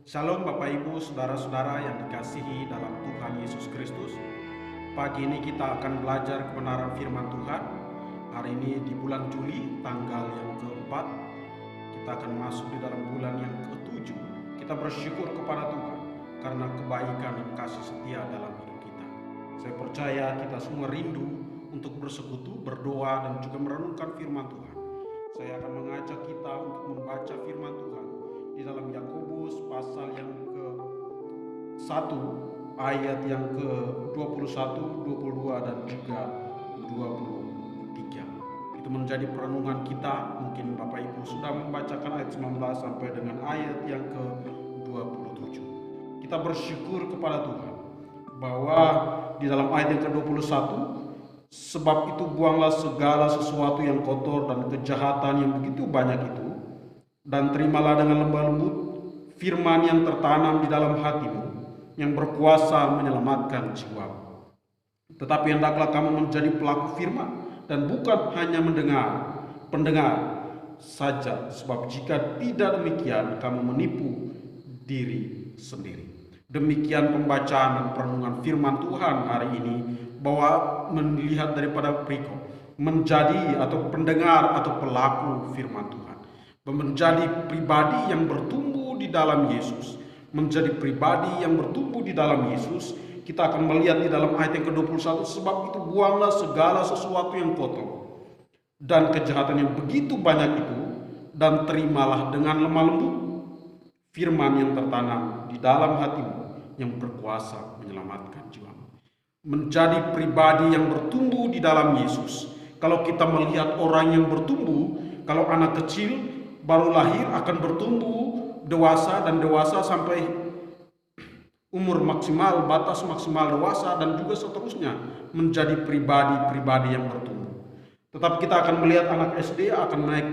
Shalom Bapak Ibu, Saudara-saudara yang dikasihi dalam Tuhan Yesus Kristus. Pagi ini kita akan belajar kebenaran firman Tuhan. Hari ini di bulan Juli, tanggal yang keempat. Kita akan masuk di dalam bulan yang ketujuh. Kita bersyukur kepada Tuhan karena kebaikan dan kasih setia dalam hidup kita. Saya percaya kita semua rindu untuk bersekutu, berdoa, dan juga merenungkan firman Tuhan. Saya akan mengajak kita untuk membaca firman Tuhan di dalam Yakobus pasal yang ke-1 ayat yang ke-21, 22 dan juga 23. Itu menjadi perenungan kita. Mungkin Bapak Ibu sudah membacakan ayat 19 sampai dengan ayat yang ke-27. Kita bersyukur kepada Tuhan bahwa di dalam ayat yang ke-21, sebab itu buanglah segala sesuatu yang kotor dan kejahatan yang begitu banyak itu, dan terimalah dengan lemah lembut firman yang tertanam di dalam hatimu, yang berkuasa menyelamatkan jiwamu. Tetapi hendaklah kamu menjadi pelaku firman, dan bukan hanya pendengar saja, sebab jika tidak demikian kamu menipu diri sendiri. Demikian pembacaan dan perenungan firman Tuhan hari ini, bahwa melihat daripada perikop menjadi atau pendengar atau pelaku firman Tuhan, menjadi pribadi yang bertumbuh di dalam Yesus, menjadi pribadi yang bertumbuh di dalam Yesus. Kita akan melihat di dalam ayat yang ke-21, sebab itu buanglah segala sesuatu yang kotor dan kejahatan yang begitu banyak itu, dan terimalah dengan lemah lembut firman yang tertanam di dalam hatimu, yang berkuasa menyelamatkan jiwamu. Menjadi pribadi yang bertumbuh di dalam Yesus. Kalau kita melihat orang yang bertumbuh, kalau anak kecil baru lahir akan bertumbuh dewasa, dan dewasa sampai umur maksimal, batas maksimal dewasa, dan juga seterusnya menjadi pribadi-pribadi yang bertumbuh. Tetapi kita akan melihat anak SD akan naik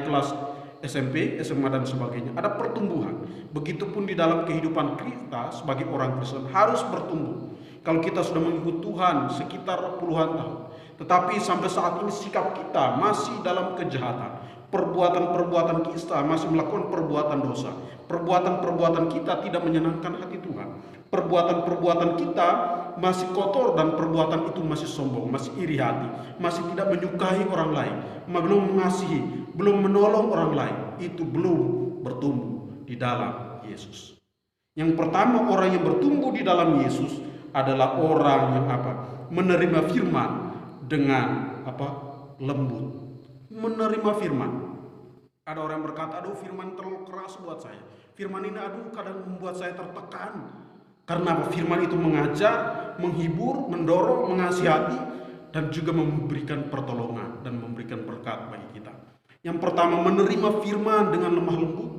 kelas SMP, SMA dan sebagainya. Ada pertumbuhan. Begitupun di dalam kehidupan kita sebagai orang Kristen harus bertumbuh. Kalau kita sudah mengikut Tuhan sekitar puluhan tahun, tetapi sampai saat ini sikap kita masih dalam kejahatan. Perbuatan-perbuatan kita masih melakukan perbuatan dosa. Perbuatan-perbuatan kita tidak menyenangkan hati Tuhan. Perbuatan-perbuatan kita masih kotor, dan perbuatan itu masih sombong, masih iri hati, masih tidak menyukai orang lain, belum mengasihi, belum menolong orang lain. Itu belum bertumbuh di dalam Yesus. Yang pertama, orang yang bertumbuh di dalam Yesus adalah orang yang menerima firman dengan lembut. Menerima firman. Ada orang yang berkata, aduh firman terlalu keras buat saya. Firman ini kadang membuat saya tertekan. Karena firman itu mengajak, menghibur, mendorong, mengasihati, dan juga memberikan pertolongan dan memberikan berkat bagi kita. Yang pertama, menerima firman dengan lemah lembut.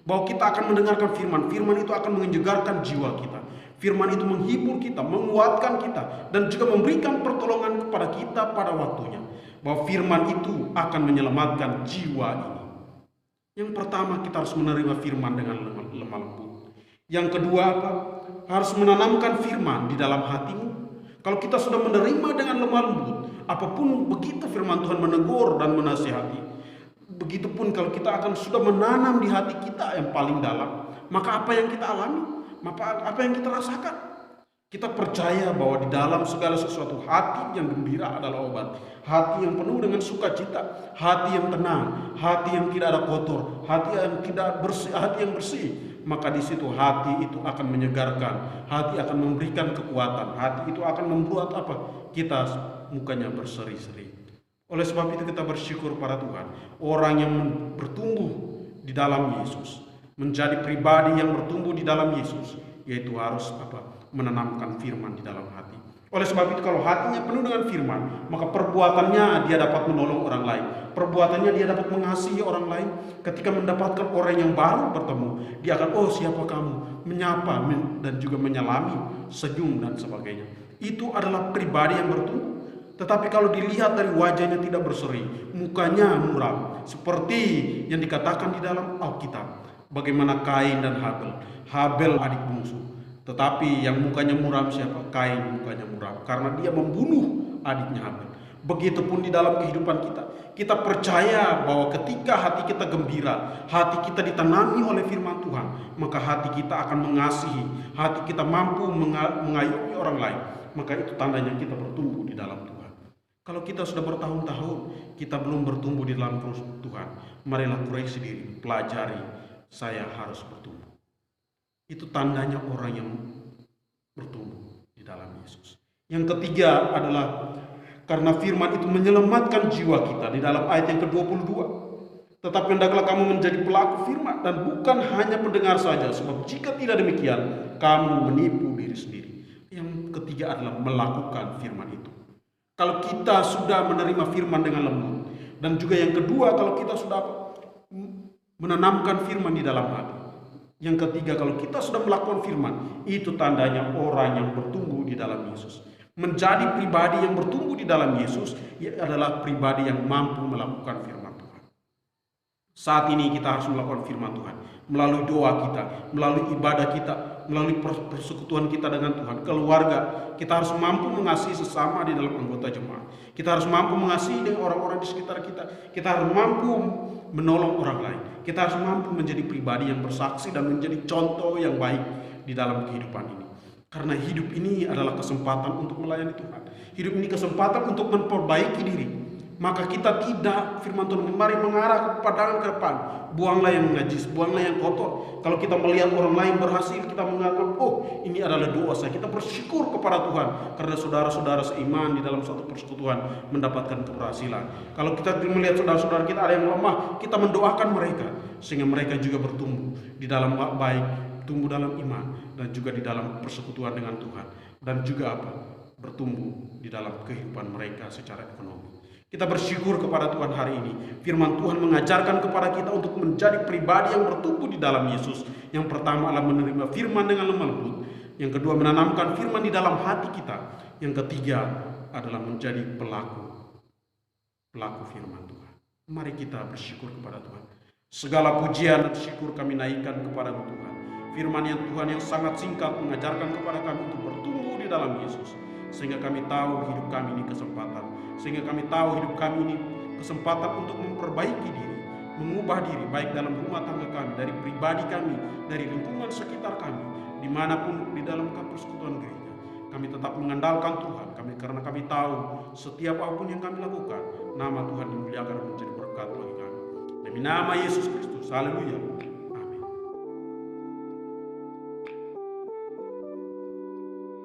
Bahwa kita akan mendengarkan firman. Firman itu akan menyegarkan jiwa kita. Firman itu menghibur kita, menguatkan kita, dan juga memberikan pertolongan kepada kita pada waktunya. Bahwa firman itu akan menyelamatkan jiwa ini. Yang pertama, kita harus menerima firman dengan lemah lembut. Yang kedua, harus menanamkan firman di dalam hatimu. Kalau kita sudah menerima dengan lemah lembut, apapun begitu firman Tuhan menegur dan menasihati, begitupun kalau kita akan sudah menanam di hati kita yang paling dalam, maka apa yang kita alami, maka apa yang kita rasakan, kita percaya bahwa di dalam segala sesuatu, hati yang gembira adalah obat. Hati yang penuh dengan sukacita, hati yang tenang, hati yang tidak ada kotor, hati yang tidak bersih, hati yang bersih. Maka di situ hati itu akan menyegarkan, hati akan memberikan kekuatan, hati itu akan membuat kita mukanya berseri-seri. Oleh sebab itu kita bersyukur pada Tuhan. Orang yang bertumbuh di dalam Yesus, menjadi pribadi yang bertumbuh di dalam Yesus, yaitu harus menanamkan firman di dalam hati. Oleh sebab itu kalau hatinya penuh dengan firman, maka perbuatannya dia dapat menolong orang lain. Perbuatannya dia dapat mengasihi orang lain. Ketika mendapatkan orang yang baru bertemu, dia akan, oh siapa kamu? Menyapa dan juga menyalami, senyum dan sebagainya. Itu adalah pribadi yang bertumbuh. Tetapi kalau dilihat dari wajahnya tidak berseri, mukanya muram, seperti yang dikatakan di dalam Alkitab. Bagaimana Kain dan Habel. Habel adik bungsu. Tetapi yang mukanya muram siapa? Kain mukanya muram. Karena dia membunuh adiknya Habel. Begitupun di dalam kehidupan kita. Kita percaya bahwa ketika hati kita gembira, hati kita ditanami oleh firman Tuhan, maka hati kita akan mengasihi, hati kita mampu mengayomi orang lain. Maka itu tandanya kita bertumbuh di dalam Tuhan. Kalau kita sudah bertahun-tahun, kita belum bertumbuh di dalam Tuhan, marilah koreksi diri, pelajari, saya harus bertumbuh. Itu tandanya orang yang bertumbuh di dalam Yesus. Yang ketiga adalah karena firman itu menyelamatkan jiwa kita di dalam ayat yang ke-22. Tetapi hendaklah kamu menjadi pelaku firman dan bukan hanya pendengar saja, sebab jika tidak demikian kamu menipu diri sendiri. Yang ketiga adalah melakukan firman itu. Kalau kita sudah menerima firman dengan lembut, dan juga yang kedua kalau kita sudah menanamkan firman di dalam hati. Yang ketiga kalau kita sudah melakukan firman, itu tandanya orang yang bertumbuh di dalam Yesus. Menjadi pribadi yang bertumbuh di dalam Yesus adalah pribadi yang mampu melakukan firman Tuhan. Saat ini kita harus melakukan firman Tuhan melalui doa kita, melalui ibadah kita, melalui persekutuan kita dengan Tuhan, keluarga. Kita harus mampu mengasihi sesama di dalam anggota jemaat. Kita harus mampu mengasihi dengan orang-orang di sekitar kita. Kita harus mampu menolong orang lain. Kita harus mampu menjadi pribadi yang bersaksi dan menjadi contoh yang baik di dalam kehidupan ini. Karena hidup ini adalah kesempatan untuk melayani Tuhan. Hidup ini kesempatan untuk memperbaiki diri. Maka kita tidak, firman Tuhan, mari mengarah kepada ke depan. Buanglah yang najis, buanglah yang kotor. Kalau kita melihat orang lain berhasil, kita mengatakan, oh ini adalah doa saya. Kita bersyukur kepada Tuhan. Karena saudara-saudara seiman di dalam suatu persekutuan mendapatkan keberhasilan. Kalau kita melihat saudara-saudara kita ada yang lemah, kita mendoakan mereka. Sehingga mereka juga bertumbuh di dalam baik, tumbuh dalam iman, dan juga di dalam persekutuan dengan Tuhan. Dan juga apa? Bertumbuh di dalam kehidupan mereka secara ekonomi. Kita bersyukur kepada Tuhan hari ini. Firman Tuhan mengajarkan kepada kita untuk menjadi pribadi yang bertumbuh di dalam Yesus. Yang pertama adalah menerima firman dengan lemah lembut. Yang kedua menanamkan firman di dalam hati kita. Yang ketiga adalah menjadi pelaku firman Tuhan. Mari kita bersyukur kepada Tuhan. Segala pujian dan syukur kami naikkan kepada Tuhan. Firman yang Tuhan yang sangat singkat mengajarkan kepada kami untuk bertumbuh di dalam Yesus. Sehingga kami tahu hidup kami ini kesempatan. Sehingga kami tahu hidup kami ini kesempatan untuk memperbaiki diri, mengubah diri, baik dalam rumah tangga kami, dari pribadi kami, dari lingkungan sekitar kami, dimanapun di dalam persekutuan gereja. Kami tetap mengandalkan Tuhan, karena kami tahu setiap apapun yang kami lakukan, nama Tuhan dimuliakan dan menjadi berkat bagi kami. Demi nama Yesus Kristus, haleluya.